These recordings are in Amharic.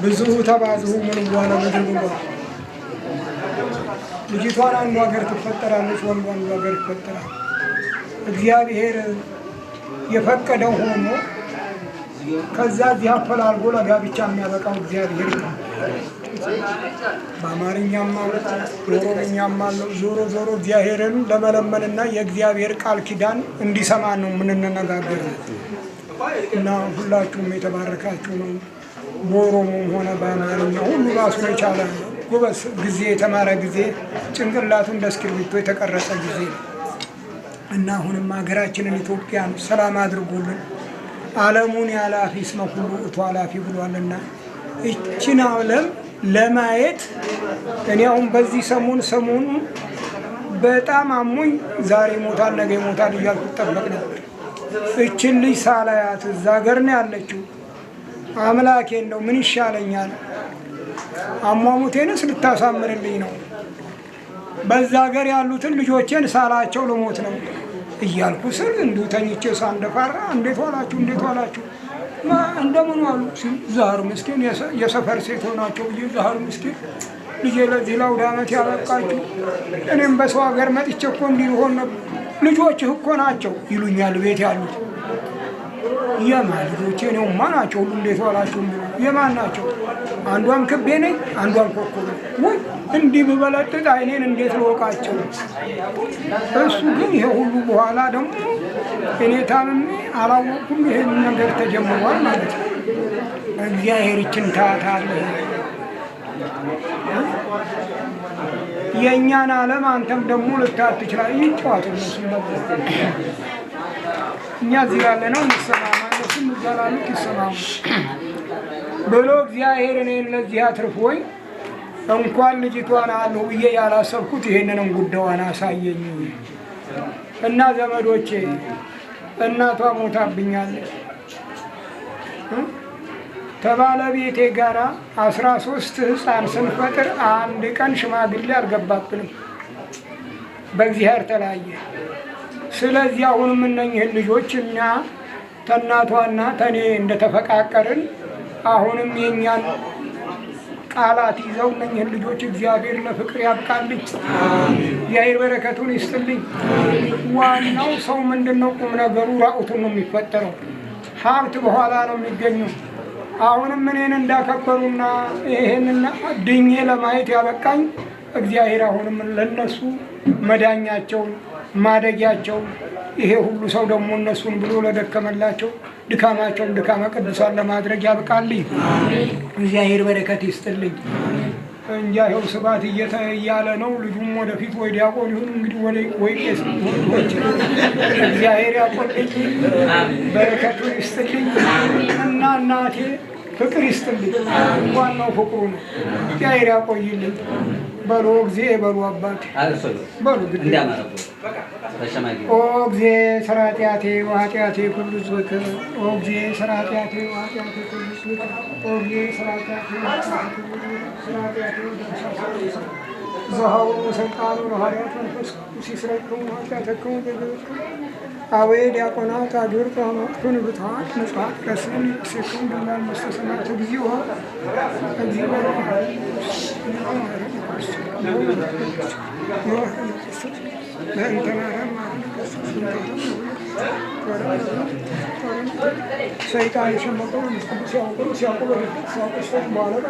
ብዙ ተባዙ ምን በኋላ ምድር ብሏል። ልጅቷን አንዱ ሀገር ትፈጠራለች፣ ወንዱ አንዱ ሀገር ይፈጠራል። እግዚአብሔር የፈቀደው ሆኖ ከዛ እዚህ አፈላልጎ ለጋብቻ የሚያበቃው እግዚአብሔር ነው። በአማርኛም ማለት በኦሮምኛም አለው። ዞሮ ዞሮ እግዚአብሔርን ለመለመንና የእግዚአብሔር ቃል ኪዳን እንዲሰማ ነው የምንነጋገረው እና ሁላችሁም የተባረካችሁ ነው። በኦሮሞም ሆነ በአማርኛ ሁሉ ራሱን የቻለ ጎበዝ ጊዜ የተማረ ጊዜ ጭንቅላቱ እንደ እስክርቢቶ የተቀረጸ ጊዜ ነው እና አሁንም ሀገራችንን ኢትዮጵያን ሰላም አድርጎልን ዓለሙን ያለ አፍ ይስማ ሁሉ እቱ አላፊ ብሏልና እቺን ዓለም ለማየት እኔ አሁን በዚህ ሰሞኑ በጣም አሞኝ ዛሬ ሞታል ነገ ሞታል እያልኩ ጠበቅ ነበር። እቺን ልጅ ሳላያት እዛ ሀገር ነው ያለችው። አምላኬ እንደው ምን ይሻለኛል? አሟሙቴንስ ልታሳምርልኝ ነው። በዛ ሀገር ያሉትን ልጆቼን ሳላቸው ልሞት ነው እያልኩ ስል እንዲሁ ተኝቼ ሳንደፋራ እንዴት ዋላችሁ እንደምን ዋሉ ዛር ምስኪን የሰፈር ሴት ሆናቸው ብዬ ዛር ምስኪን ልጄ ለዚህ ለአውደ ዓመት ያበቃችሁ እኔም በሰው ሀገር መጥቼ እኮ እንዲህ ልሆን ነበር። ልጆችህ እኮ ናቸው ይሉኛል ቤት ያሉት። የማን ልጆቼ ነውማ ናቸው ሁሉ እንዴት ዋላችሁ የማን ናቸው? አንዷም ክቤ ነኝ አንዷም ኮከብ ወይ እንዲህ ብበለጥጥ አይኔን እንዴት ልወቃቸው? እሱ ግን ይሄ ሁሉ በኋላ ደግሞ እኔ ታምሜ አላወቅኩም። ይሄን ነገር ተጀምሯል ማለት ነው። እግዚአብሔር ይችን ታታለ የእኛን ዓለም አንተም ደግሞ ልታት ትችላለህ። ይጫወቱ እነሱ እኛ እዚህ ያለ ነው እንሰማማ እነሱም ይዛላሉት ይሰማሙ ብሎ እግዚአብሔር እኔን ለዚህ አትርፎኝ እንኳን ልጅቷን አሉ ብዬ ያላሰብኩት ይሄንንም ጉዳዋን አሳየኝ እና ዘመዶቼ እናቷ ሞታብኛለች። ከባለቤቴ ጋራ 13 ሕፃን ስንፈጥር አንድ ቀን ሽማግሌ አልገባብንም። በእግዚአብሔር ተለያየ። ስለዚህ አሁንም እነኝህን ልጆች እኛ ተናቷና ተኔ እንደተፈቃቀርን አሁንም የኛን ቃላት ይዘው እነኝህን ልጆች እግዚአብሔር ለፍቅር ያብቃልኝ። እግዚአብሔር በረከቱን ይስጥልኝ። ዋናው ሰው ምንድነው ቁም ነገሩ ራቁቱን ነው የሚፈጠረው። ሀብት በኋላ ነው የሚገኘው። አሁንም እኔን እንዳከበሩና ይሄንና ድኜ ለማየት ያበቃኝ እግዚአብሔር አሁንም ለነሱ መዳኛቸው ማደጊያቸው ይሄ ሁሉ ሰው ደግሞ እነሱን ብሎ ለደከመላቸው ድካማቸውን ድካመ ቅዱሳን ለማድረግ ያብቃልኝ። እግዚአብሔር በረከት ይስጥልኝ። እንጃ ይኸው ስባት እያለ ነው። ልጁም ወደፊት ወይ ዲያቆን ይሁን እንግዲህ ወይ ቄስ እግዚአብሔር ያቆልኝ፣ በረከቱን ይስጥልኝ እና እናቴ ፍቅር ይስጥልኝ። ዋናው ፍቅሩ ነው። እግዚአብሔር ያቆይልኝ። በሎ ጊዜ በሎ አባት በሎ ግድ ኦ ጊዜ ሰራጢያቴ ወኃጢአቴ ኩሉ ዝክ ኦ ጊዜ ሰራጢያቴ ወኃጢአቴ ኩሉ ዝክ ኦ ጊዜ ሰራጢያቴ ወኃጢአቴ ዘሃው ሰልጣኑ ሐዋርያት መንፈስ ሲስረክሙ ኃጢአተክሙ በግብር አዌ ዲያቆናት አድር ከማጥቱን ብታት ንጽሐት ከስም ሲኩም ድናል መስተሰማት እግዚኦ እግዚኦ ሰይጣን የሸመቀው ሲያውቁ በኋላ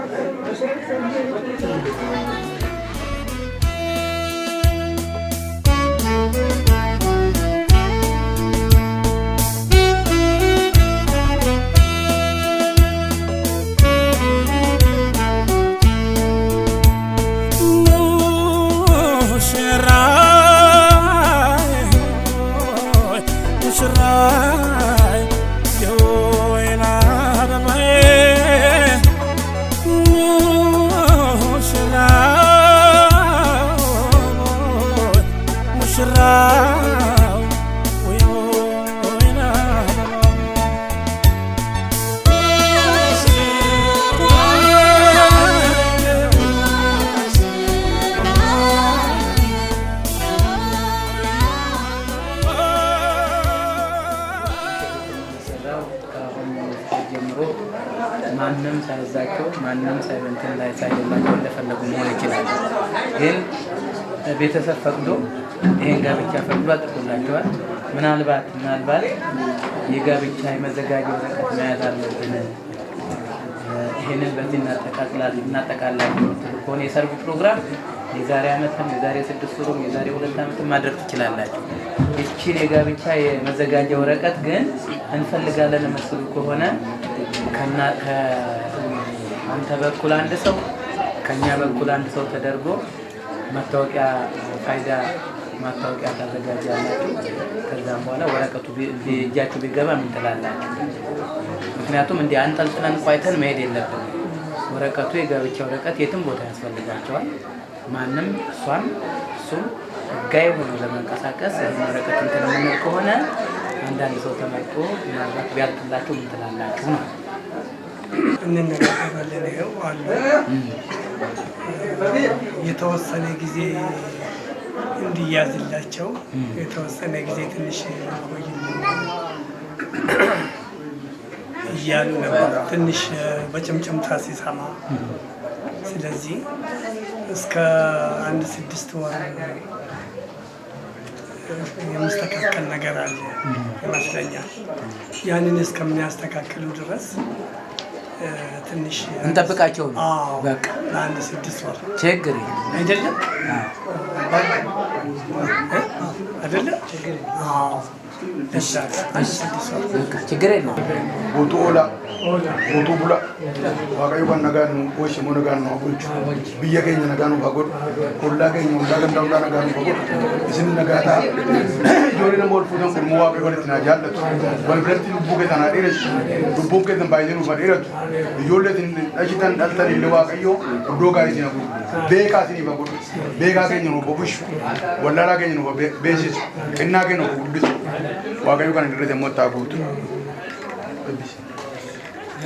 ሙሽራ ማንም ሳይዛቸው ማንም ሳይበንትን ላይ ሳይላቸው እንደፈለጉ መሆን ይችላል። ግን ቤተሰብ ፈቅዶ ይሄን ጋብቻ ፈቅዶ አጥቶላቸዋል። ምናልባት የጋብቻ የመዘጋጃ ወረቀት መያዝ አለብን ይሄንን በዚህ እናጠቃላለን ከሆነ የሰርጉ ፕሮግራም የዛሬ ዓመትም የዛሬ 6 ወርም የዛሬ 2 ዓመትም ማድረግ ትችላላችሁ። እቺን የጋብቻ የመዘጋጃ ወረቀት ግን እንፈልጋለን መስሉ ከሆነ ከአንተ በኩል አንድ ሰው ከኛ በኩል አንድ ሰው ተደርጎ መታወቂያ ፋይዳ ማታወቂያ ታዘጋጃላችሁ። ከዛም በኋላ ወረቀቱ እጃችሁ ቢገባ ምን ትላላችሁ? ምክንያቱም እንደ አንጠልጥለን ቋይተን መሄድ የለብንም። ወረቀቱ የጋብቻ ወረቀት የትም ቦታ ያስፈልጋቸዋል። ማንም እሱም ህጋዊ ሆኖ ለመንቀሳቀስ ወረቀት እንትን የምንል ከሆነ አንዳንድ ሰው ተመርጦ ምናልባት ቢያልቅላችሁ ምን ትላላችሁ ነው? እንነጋገራለን። ይኸው አለ የተወሰነ ጊዜ እንዲያዝላቸው የተወሰነ ጊዜ ትንሽ ቆይ እያሉ ነበር ትንሽ በጭምጭምታ ሲሰማ። ስለዚህ እስከ 1-6 ወር የሚስተካከል ነገር አለ ይመስለኛል። ያንን እስከሚያስተካክሉ ድረስ ትንሽ እንጠብቃቸው ነው። በቃ 1-6 ወር ችግር አይደለም አይደለም ችግር ችግር የለም። ቦቶላ ቦቶ ቡላ ዋቀዩ ከነጋኑ ወሽ ሞነጋኑ አቁልቹ ብየገኝ ነጋኑ ባጎድ ኮላ ገኝ ወንዳገንዳ ወንዳ ነጋኑ ባጎድ እስን ነጋታ ጆሪ ነሞል ፉደን ቁርሙ ዋቀ ወለት ናጃለቱ ወልብረት ሉቡ ከተና ዲረሽ ሉቡ ከተን ባይዘኑ ባዲረቱ ጆለትን አጅታን ዳልተን ለዋቀዩ ዶጋ ይዚና ቤካ ሲኒ ባጎድ ቤካ ገኝ ነው በቡሽ ወላላ ገኝ ነው በቤሲስ እና ገኝ ነው ጉድስ ዋቀዩ ከነ ድረተ ሞታጉት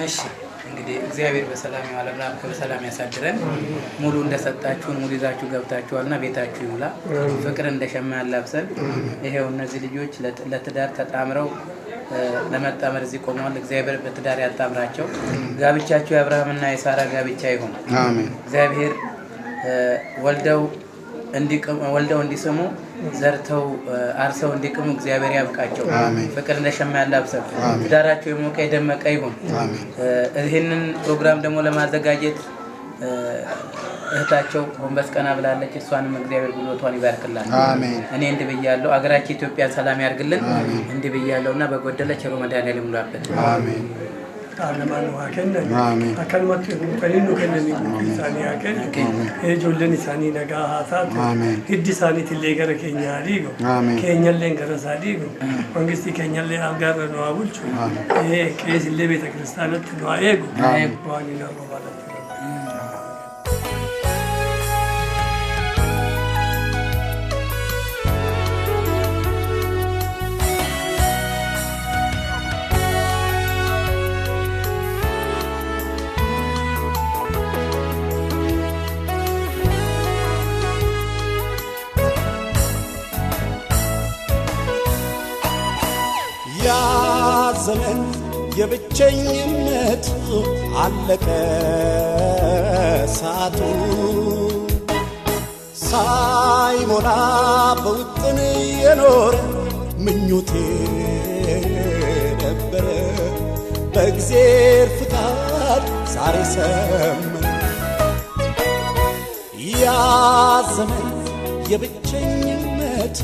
እሺ እንግዲህ እግዚአብሔር በሰላም ያዋለና በሰላም ያሳድረን። ሙሉ እንደሰጣችሁን ሙሉ ይዛችሁ ገብታችኋልና ቤታችሁ ይውላ። ፍቅር እንደሸማ ያላብሰን። ይሄው እነዚህ ልጆች ለትዳር ተጣምረው ለመጣመር እዚህ ቆመዋል። እግዚአብሔር በትዳር ያጣምራቸው። ጋብቻችሁ የአብርሃምና የሳራ ጋብቻ ይሁን። አሜን። እግዚአብሔር ወልደው እንዲስሙ ዘርተው አርሰው እንዲቅሙ እግዚአብሔር ያብቃቸው። ፍቅር እንደሸማ ያላብሰን። ትዳራቸው የሞቀ የደመቀ ይሁን። ይህንን ፕሮግራም ደግሞ ለማዘጋጀት እህታቸው ጎንበስ ቀና ብላለች። እሷንም እግዚአብሔር ጉልበቷን ይባርክላት። አሜን። እኔ እንዲህ ብያለሁ። አገራችን ኢትዮጵያን ሰላም ያርግልን። እንዲህ ብያለሁና በጎደለ ቸሩ መድኃኒዓለም ይሙላበት። አሜን። Amen. Akalmat kaniinu kennanii isaanii hakan ijoolleen isaanii nagaa haa taatu hiddi isaaniitillee gara keenyaa dhiigu keenyallee gara isaa dhiigu mangistii keenyallee hangaarra nu haa bulchu qeesillee beeta kiristaanatti nu haa eegu waan hin argabalatti. ዘመን የብቸኝነት አለቀ ሰዓቱ ሳይሞላ በውጥን የኖረ ምኞቴ ነበረ በእግዚአብሔር ፍቃድ ዛሬ ሰመረ ያ ዘመን የብቸኝነት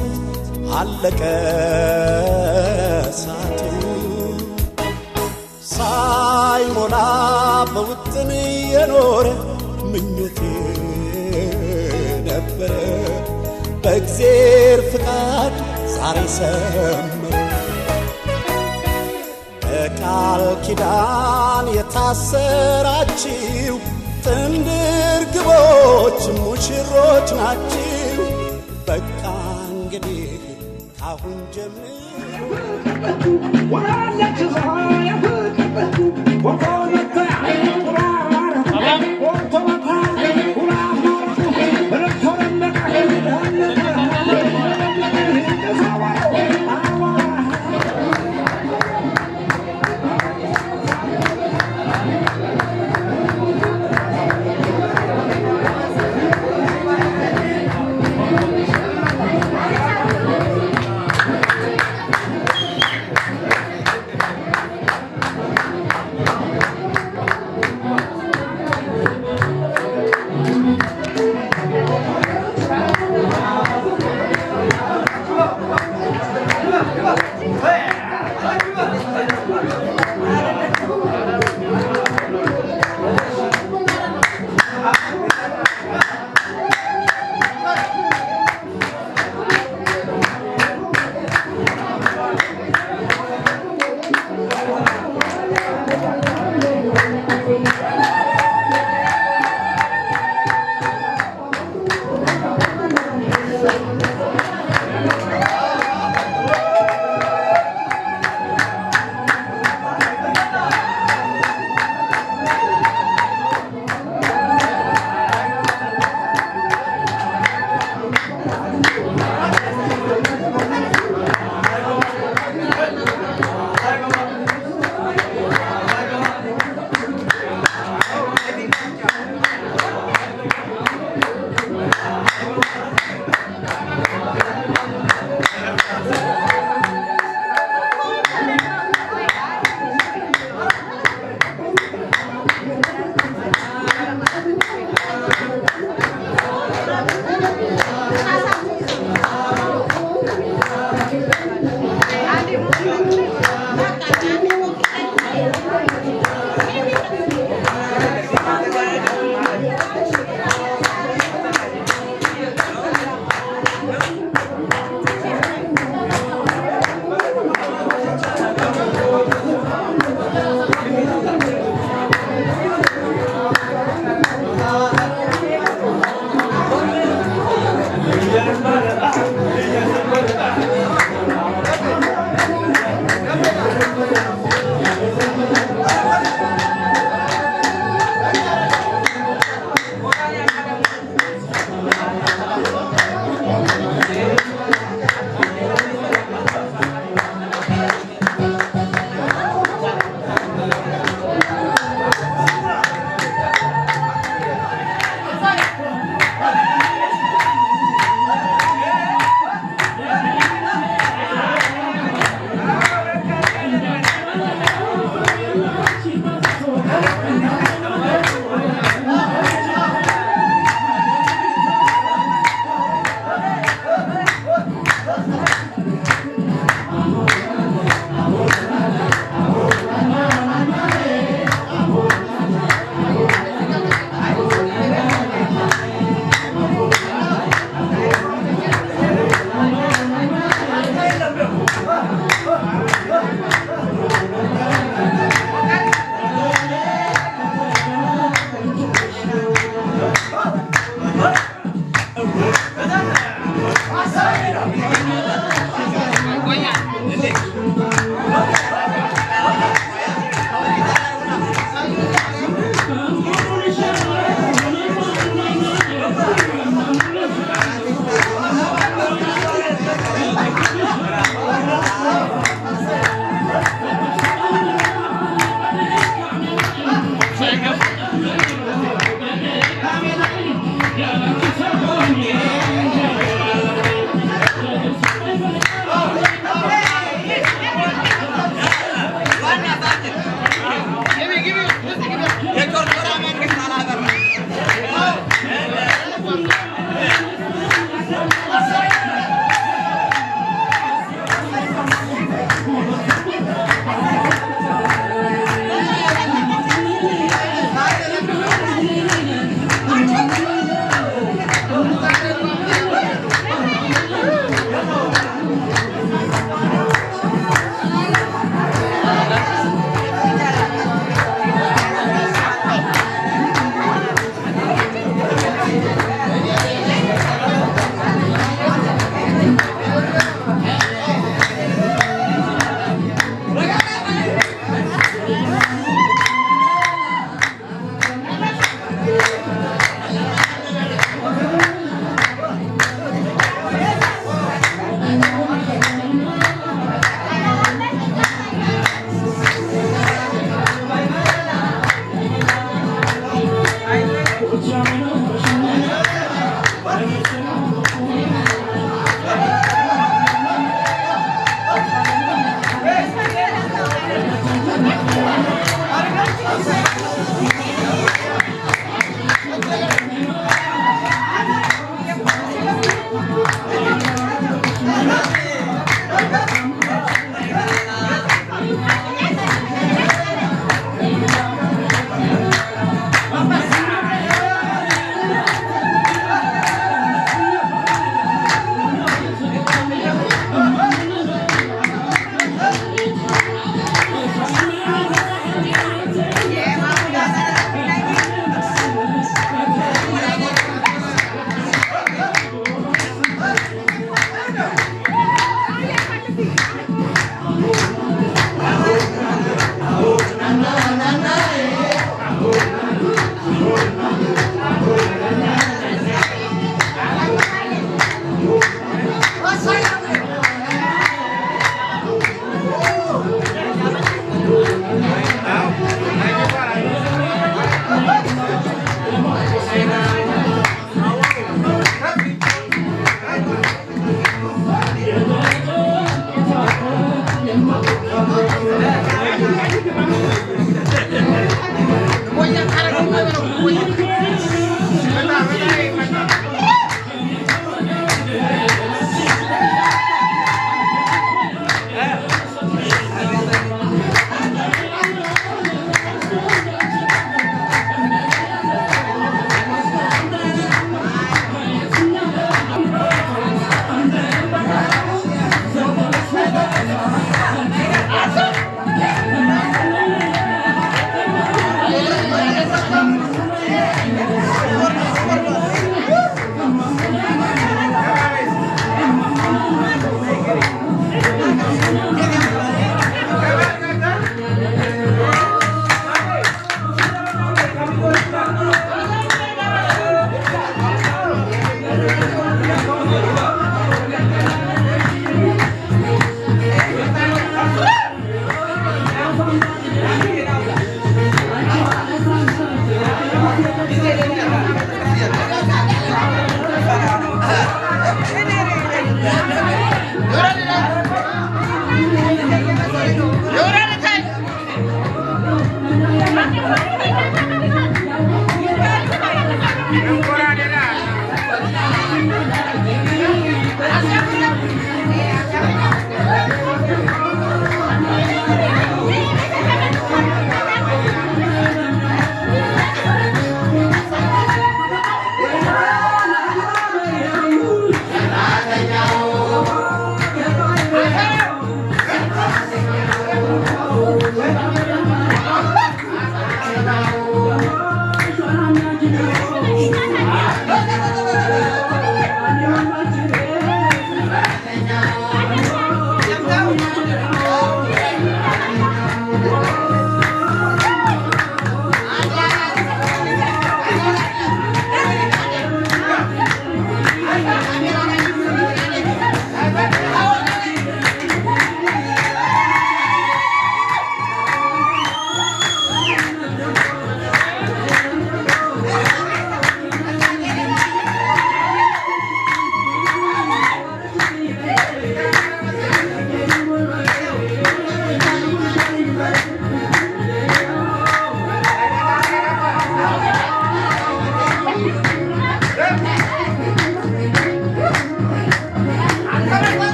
አለቀ ሰዓቱ ሳይሞላ በውጥን የኖረ ምኞቴ ነበረ በእግዚአብሔር ፍቃድ ዛሬ ሰመረ በቃል ኪዳን የታሰራችሁ ጥንድ ርግቦች ሙሽሮች ናችሁ በቃ እንግዲህ አሁን ጀምር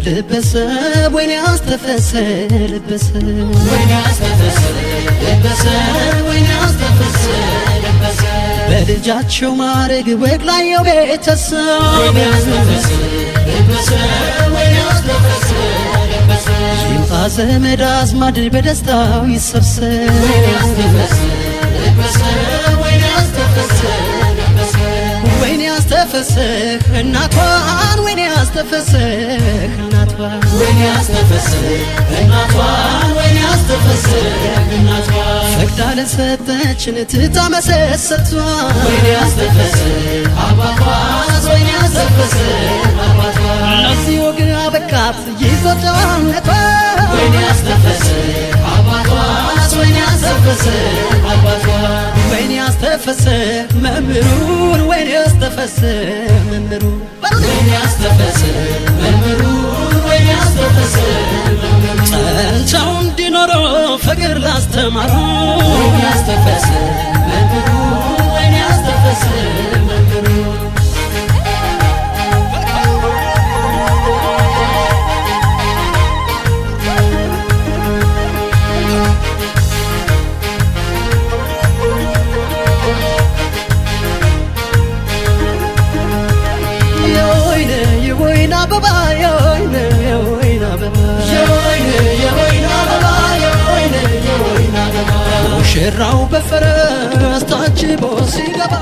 لبسه وين يستفسر لبسه وين يستفسر لبسه وين يستفسر لبسه በልጃቸው ማረግ ወግ ላይ የቤተሰብ ወይን ያስተፈስር ለበሰ ወይን ያስተፈስር ለበሰ ይምጣ ዘመድ አዝማድ በደስታው ይሰብሰብ ወይን ያስተፈስር ለበሰ ወይን ያስተፈስር ለበሰ ወይን ያስተፈስር እናቷን ወይን ያስተፈስር እናቷን ወይን ያስተፈስር እናቷን ወይን ያስተፈስር እናቷን ፈቅዳ ለሰጠችን ትታመሰሰቷ ወይን ያስተፈስር አባቷን ወይን ያስተፈስር አባቷን ለዚህ ወግ አበቃት ይዞታነቷ ወይን ያስተፈስር አባቷን ወይን ያስተፈስር አባቷን ወይን ያስተፈስር መምህሩን ወይን ያስተፈስር መምህሩን ወይን ያስተፈስር መምህሩን ወይን ያስተፈስር ጸንተው እንዲኖሩ ፍቅር ላስተማሩ ወይን ያስተፈስር መምህሩን ወይን ያስተፈስር መምህሩን ሙሽራው በፈረስ ታጅቦ ሲገባ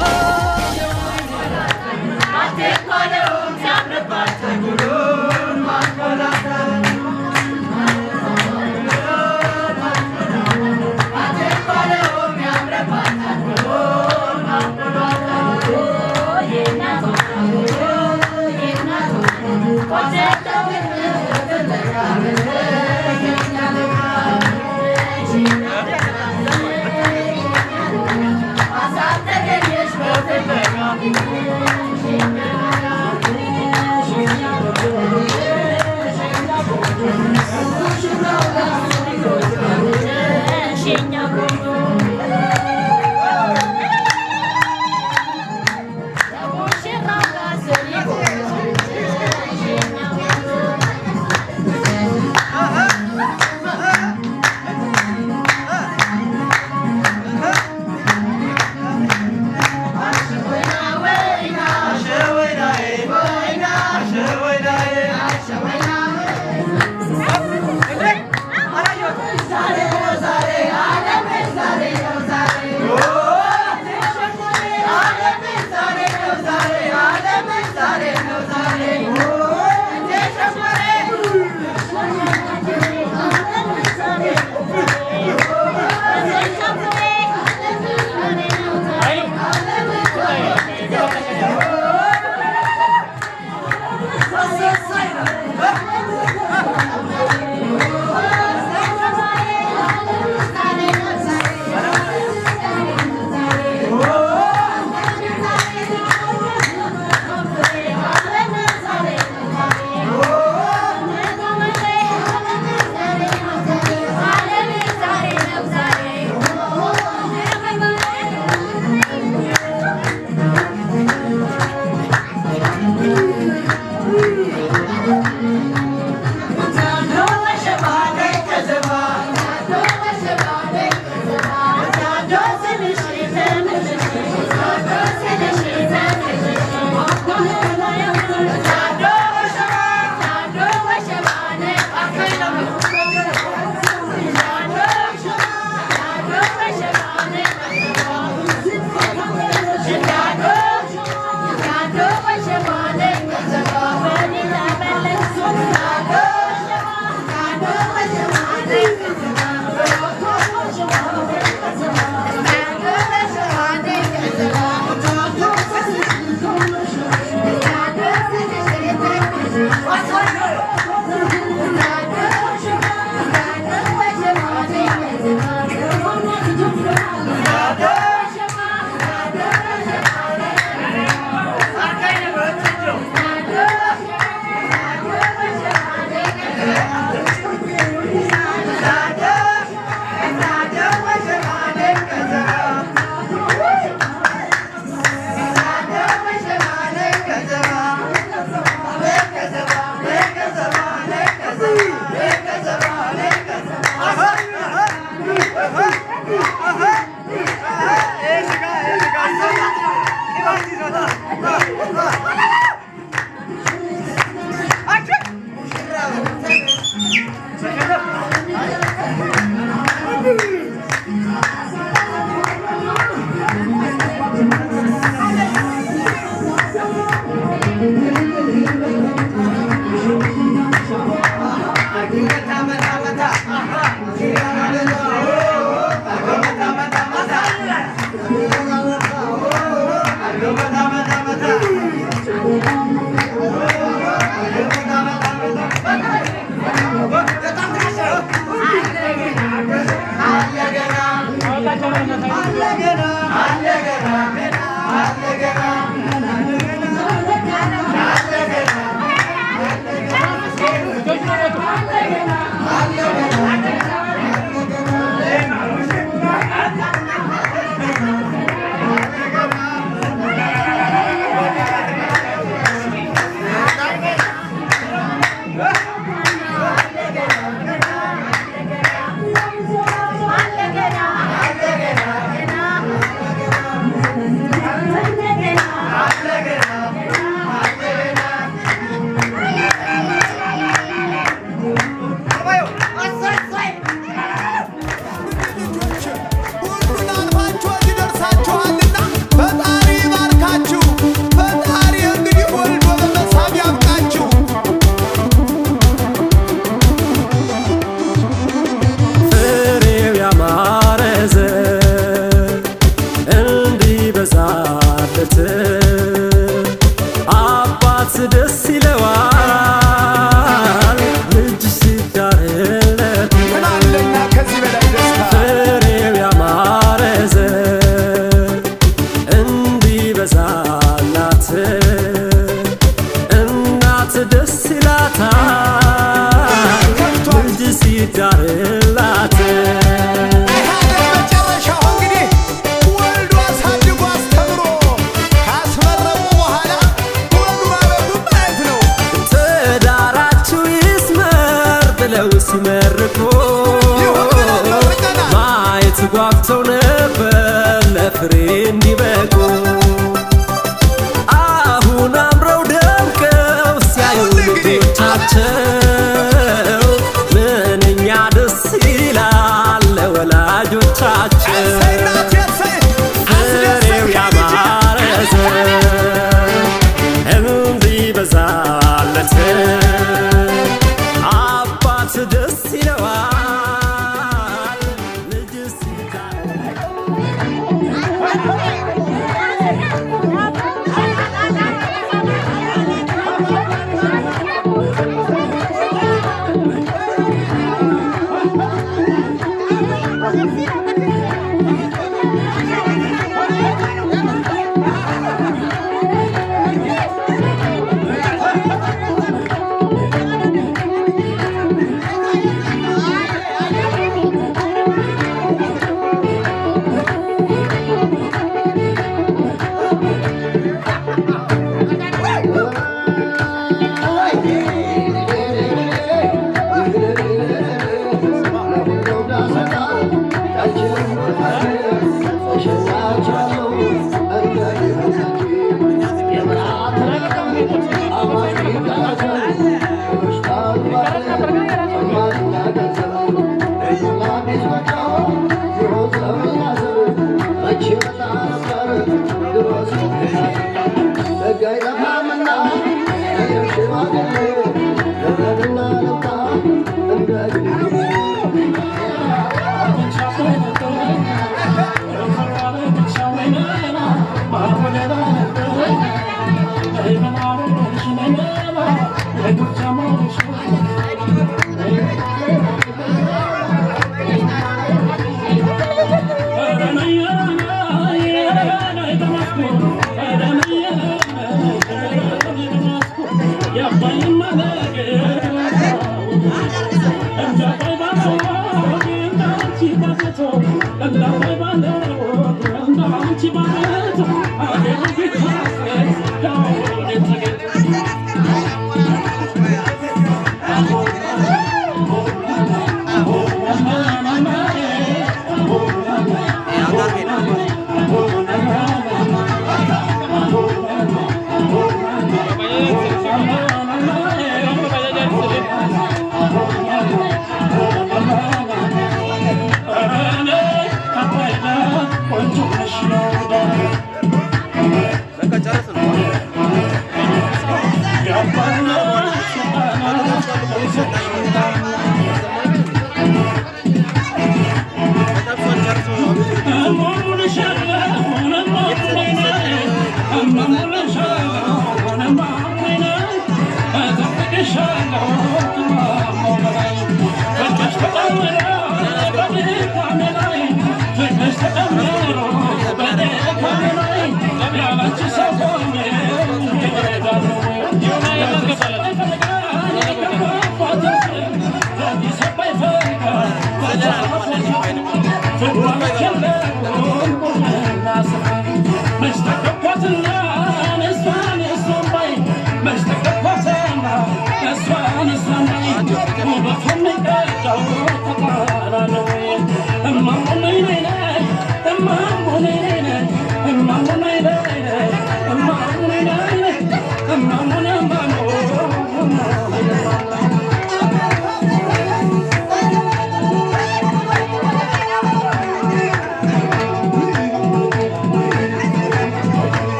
Thank you.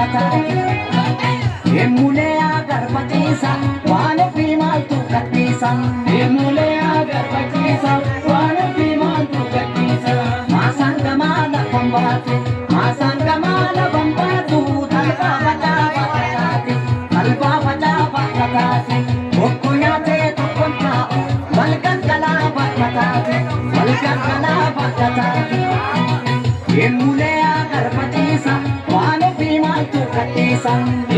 bakatati emule agar patisa wano pimal tu katisa emule agar patisa wano pimal tu katisa masan kamala pambatu talpa bata bakatati okuyate tukunta balkan kala bakatati emule agar patisa wano pimal tu katisa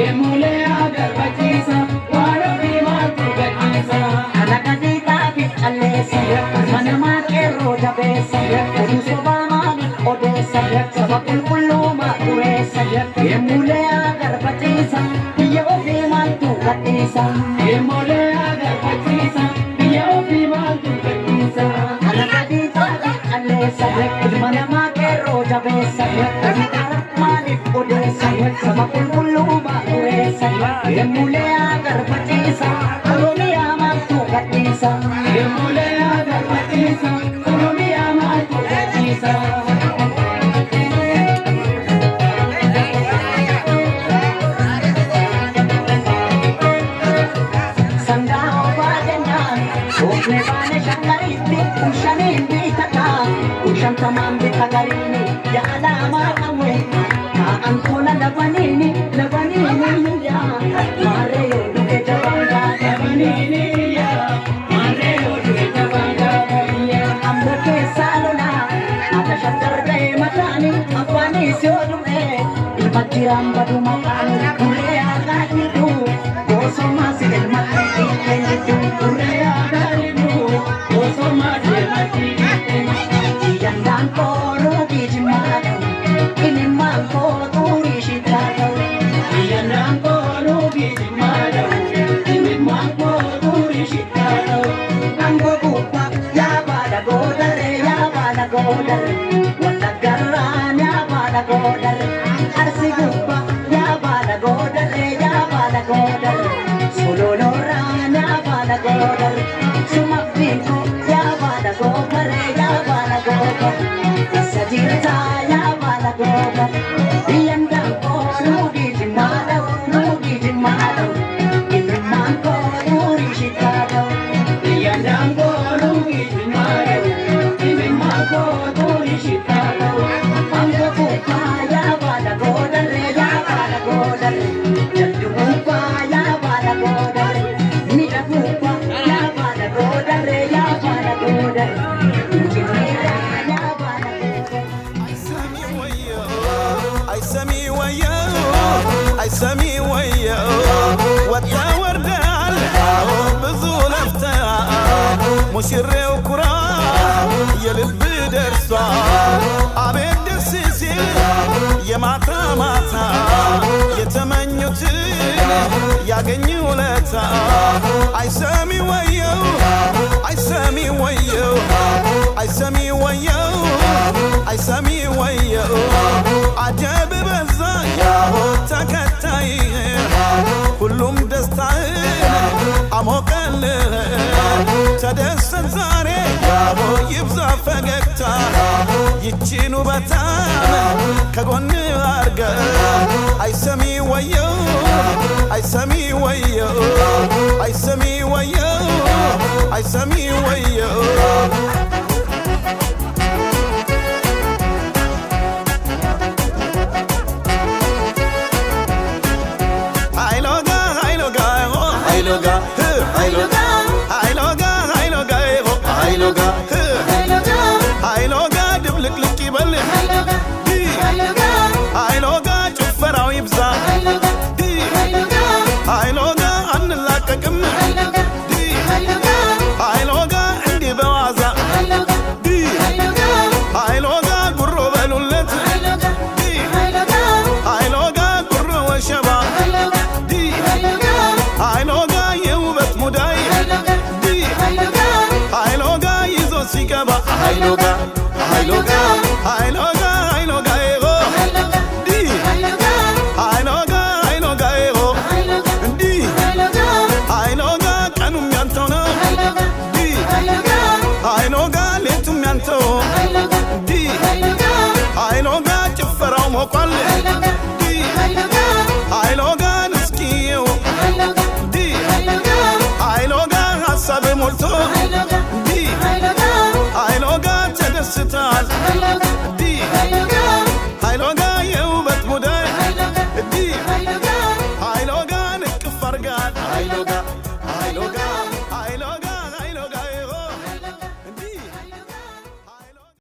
emule agar patisa wano pimal tu katisa anakadita ki alesi manama ke roja besa odu sobama odesa sabakul kuluma uresa emule agar patisa yo pimal tu katisa emule agar patisa yo pimal tu katisa anakadita ki alesi manama ke roja besa malik odesa sabakul kuluma uresa emule agar patisa romia matu katisa emule agar patisa romia matu katisa sandao badenyan okne bane shakariti ushani bitaka ushan tamam bitagarini ya alama kawe ankola labanini ya mare yoduke jabanga labanini ya mare yoduke jabanga ya amboke salona ata shatar de matani apani syodume ilmajiram badu makani kure agadidu doso masil matani kendu kure agadidu doso masil matani yandan kono dijimadu ini mangko turi shitado yandan kono dijimadu ini mangko turi shitado anggo buka ya bala godare wala garran ya bala godare arsi buka ya bala godare solo loran ya bala godare sumakbiko ya bala godare sajirta ya bala godare yandan kono dijimadu ini mangko turi shitado yandan kono dijimadu ini mangko turi shitado anggo buka ya bala godare jaddu buka ya bala godare mira buka ya bala godare jinira ya bala አይሰሚ ወየው ወጣ ወርዳል ብዙ ለፍታ ሙሽሬው ኩራ የልብ ደርሷል አቤት ደስ ሲል የማታ ማታ የተመኙትን ያገኙ ለታ አይሰሚ ወየው አጀብ በዛ ተከታይ ሁሉም ደስታህን አሞቀልህ ተደሰት ዛሬ ይብዛ ፈገግታ ይቺን ውበታም ከጎን አርገ አይሰሚ ወየው አይሎጋ ድብልቅልቅ ይበል አይሎጋ ጭፈራው ይብዛ አይሎጋ አንላቀቅም አይሎጋ እንዲህ በዋዛ አይሎጋ ጉሮ በሉለት አይሎጋ ጉሮ ወሸባ አይሎጋ የውበት ሙዳይ አይሎጋ ይዞ ሲገባ አይሎጋ ኤሮ አይሎጋ ኤሮ አይሎጋ ቀኑም ያንተው ነው አይሎጋ ሌቱም ያንተው አይሎጋ ጭፈራው ሞቋል አይሎጋ